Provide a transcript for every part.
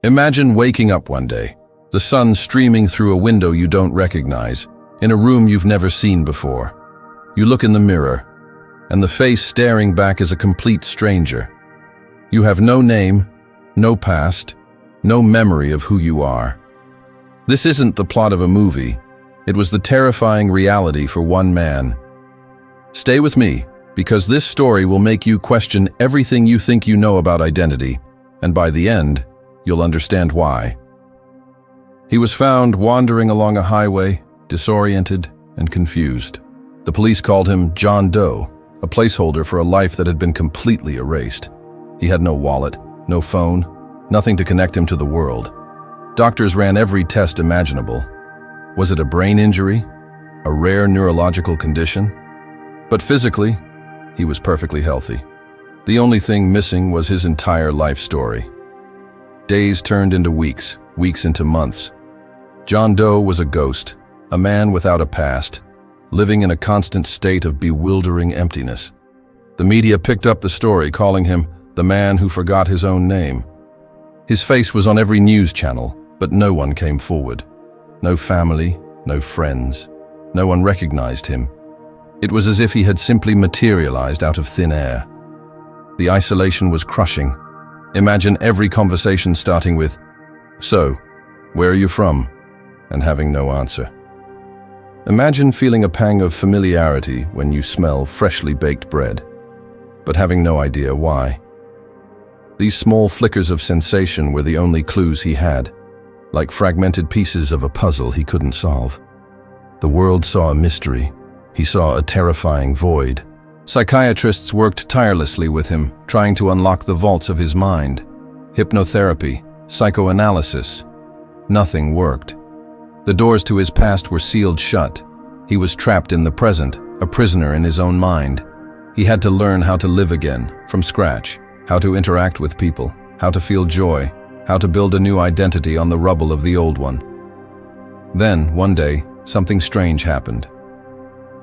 Imagine waking up one day, the sun streaming through a window you don't recognize, in a room you've never seen before. You look in the mirror, and the face staring back is a complete stranger. You have no name, no past, no memory of who you are. This isn't the plot of a movie. It was the terrifying reality for one man. Stay with me, because this story will make you question everything you think you know about identity, and by the end, you'll understand why. He was found wandering along a highway, disoriented and confused. The police called him John Doe, a placeholder for a life that had been completely erased. He had no wallet, no phone, nothing to connect him to the world. Doctors ran every test imaginable. Was it a brain injury? A rare neurological condition? But physically, he was perfectly healthy. The only thing missing was his entire life story. Days turned into weeks, weeks into months. John Doe was a ghost, a man without a past, living in a constant state of bewildering emptiness. The media picked up the story, calling him the man who forgot his own name. His face was on every news channel, but no one came forward. No family, no friends. No one recognized him. It was as if he had simply materialized out of thin air. The isolation was crushing. Imagine every conversation starting with, "So, where are you from?" and having no answer. Imagine feeling a pang of familiarity when you smell freshly baked bread, but having no idea why. These small flickers of sensation were the only clues he had, like fragmented pieces of a puzzle he couldn't solve. The world saw a mystery. He saw a terrifying void. Psychiatrists worked tirelessly with him, trying to unlock the vaults of his mind. Hypnotherapy, psychoanalysis. Nothing worked. The doors to his past were sealed shut. He was trapped in the present, a prisoner in his own mind. He had to learn how to live again, from scratch, how to interact with people, how to feel joy, how to build a new identity on the rubble of the old one. Then, one day, something strange happened.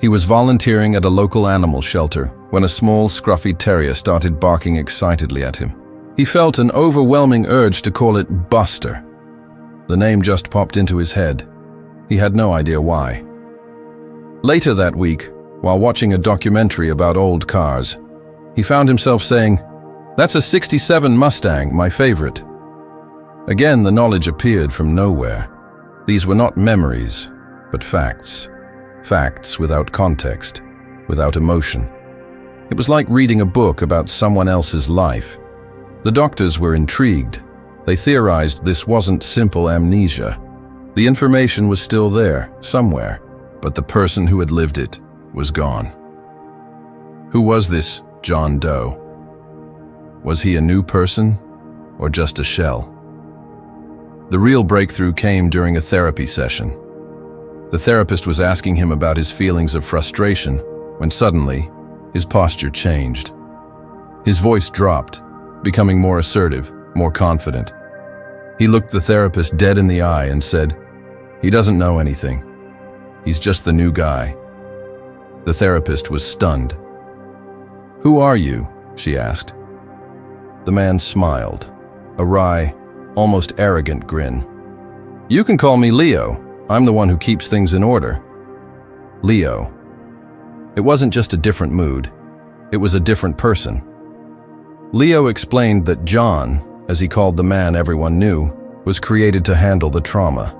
He was volunteering at a local animal shelter when a small, scruffy terrier started barking excitedly at him. He felt an overwhelming urge to call it Buster. The name just popped into his head. He had no idea why. Later that week, while watching a documentary about old cars, he found himself saying, "That's a '67 Mustang, my favorite." Again, the knowledge appeared from nowhere. These were not memories, but facts. Facts without context, without emotion. It was like reading a book about someone else's life. The doctors were intrigued. They theorized this wasn't simple amnesia. The information was still there, somewhere, but the person who had lived it was gone. Who was this John Doe? Was he a new person, or just a shell? The real breakthrough came during a therapy session. The therapist was asking him about his feelings of frustration when suddenly, his posture changed. His voice dropped, becoming more assertive, more confident. He looked the therapist dead in the eye and said, "He doesn't know anything. He's just the new guy." The therapist was stunned. "Who are you?" she asked. The man smiled, a wry, almost arrogant grin. "You can call me Leo. I'm the one who keeps things in order." Leo. It wasn't just a different mood. It was a different person. Leo explained that John, as he called the man everyone knew, was created to handle the trauma.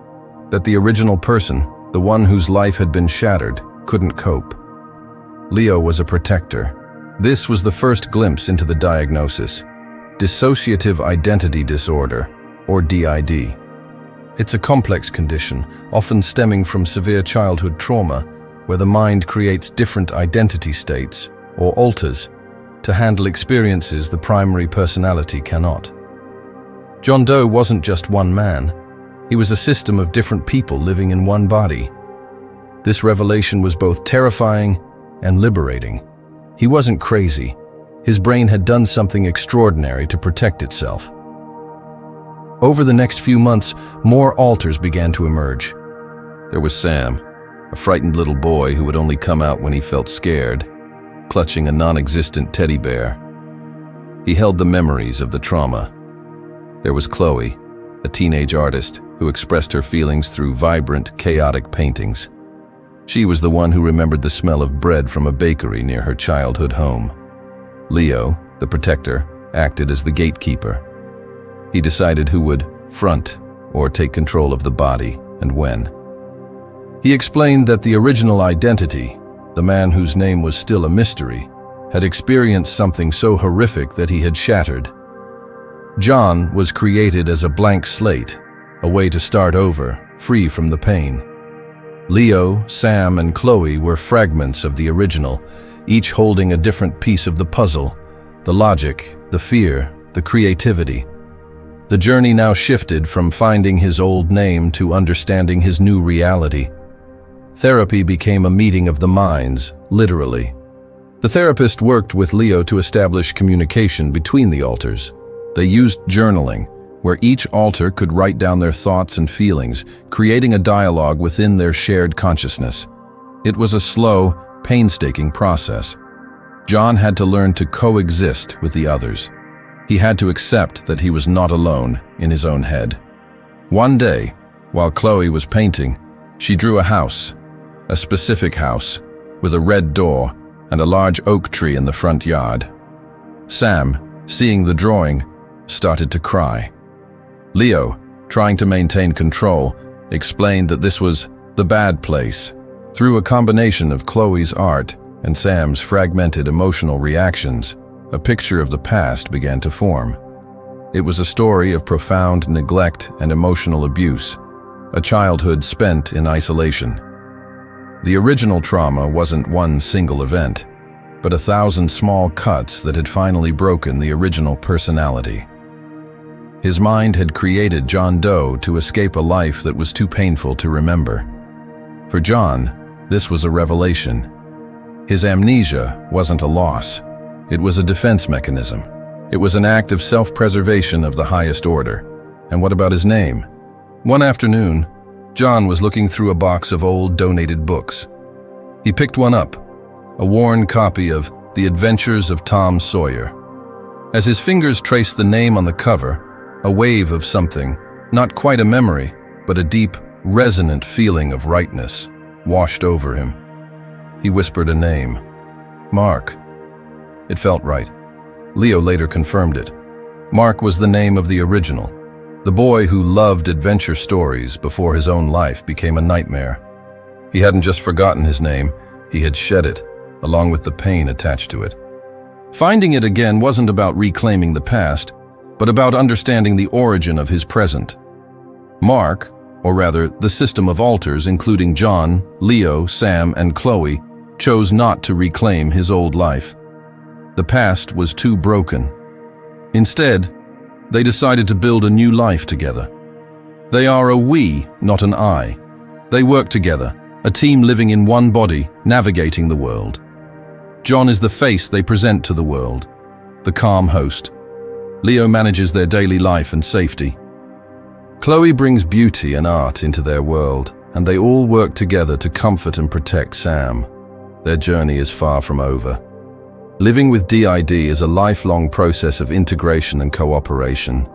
That the original person, the one whose life had been shattered, couldn't cope. Leo was a protector. This was the first glimpse into the diagnosis. Dissociative Identity Disorder, or DID. It's a complex condition, often stemming from severe childhood trauma, where the mind creates different identity states, or alters, to handle experiences the primary personality cannot. John Doe wasn't just one man. He was a system of different people living in one body. This revelation was both terrifying and liberating. He wasn't crazy. His brain had done something extraordinary to protect itself. Over the next few months, more alters began to emerge. There was Sam, a frightened little boy who would only come out when he felt scared, clutching a non-existent teddy bear. He held the memories of the trauma. There was Chloe, a teenage artist who expressed her feelings through vibrant, chaotic paintings. She was the one who remembered the smell of bread from a bakery near her childhood home. Leo, the protector, acted as the gatekeeper. He decided who would front or take control of the body and when. He explained that the original identity, the man whose name was still a mystery, had experienced something so horrific that he had shattered. John was created as a blank slate, a way to start over, free from the pain. Leo, Sam, and Chloe were fragments of the original, each holding a different piece of the puzzle, the logic, the fear, the creativity. The journey now shifted from finding his old name to understanding his new reality. Therapy became a meeting of the minds, literally. The therapist worked with Leo to establish communication between the alters. They used journaling, where each alter could write down their thoughts and feelings, creating a dialogue within their shared consciousness. It was a slow, painstaking process. John had to learn to coexist with the others. He had to accept that he was not alone in his own head. One day, while Chloe was painting, she drew a house, a specific house, with a red door and a large oak tree in the front yard. Sam, seeing the drawing, started to cry. Leo, trying to maintain control, explained that this was the bad place. Through a combination of Chloe's art and Sam's fragmented emotional reactions, a picture of the past began to form. It was a story of profound neglect and emotional abuse, a childhood spent in isolation. The original trauma wasn't one single event, but 1,000 small cuts that had finally broken the original personality. His mind had created John Doe to escape a life that was too painful to remember. For John, this was a revelation. His amnesia wasn't a loss. It was a defense mechanism. It was an act of self-preservation of the highest order. And what about his name? One afternoon, John was looking through a box of old donated books. He picked one up, a worn copy of The Adventures of Tom Sawyer. As his fingers traced the name on the cover, a wave of something, not quite a memory, but a deep, resonant feeling of rightness, washed over him. He whispered a name. Mark. It felt right. Leo later confirmed it. Mark was the name of the original, the boy who loved adventure stories before his own life became a nightmare. He hadn't just forgotten his name, he had shed it, along with the pain attached to it. Finding it again wasn't about reclaiming the past, but about understanding the origin of his present. Mark, or rather the system of alters including John, Leo, Sam, and Chloe, chose not to reclaim his old life. The past was too broken. Instead, they decided to build a new life together. They are a we, not an I. They work together, a team living in one body, navigating the world. John is the face they present to the world, the calm host. Leo manages their daily life and safety. Chloe brings beauty and art into their world, and they all work together to comfort and protect Sam. Their journey is far from over. Living with DID is a lifelong process of integration and cooperation.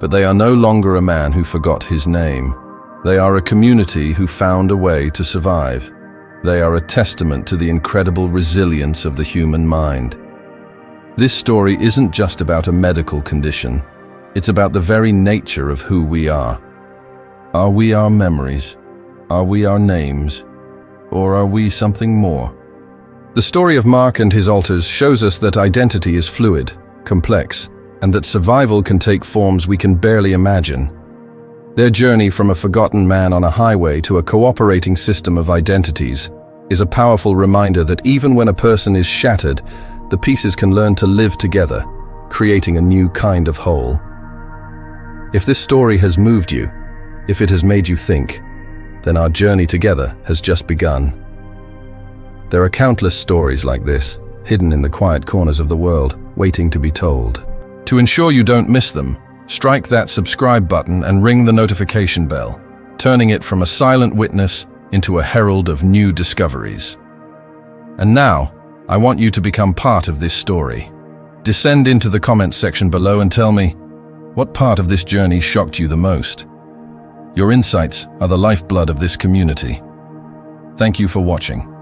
But they are no longer a man who forgot his name. They are a community who found a way to survive. They are a testament to the incredible resilience of the human mind. This story isn't just about a medical condition. It's about the very nature of who we are. Are we our memories? Are we our names? Or are we something more? The story of Mark and his alters shows us that identity is fluid, complex, and that survival can take forms we can barely imagine. Their journey from a forgotten man on a highway to a cooperating system of identities is a powerful reminder that even when a person is shattered, the pieces can learn to live together, creating a new kind of whole. If this story has moved you, if it has made you think, then our journey together has just begun. There are countless stories like this, hidden in the quiet corners of the world, waiting to be told. To ensure you don't miss them, strike that subscribe button and ring the notification bell, turning it from a silent witness into a herald of new discoveries. And now, I want you to become part of this story. Descend into the comments section below and tell me, What part of this journey shocked you the most? Your insights are the lifeblood of this community. Thank you for watching.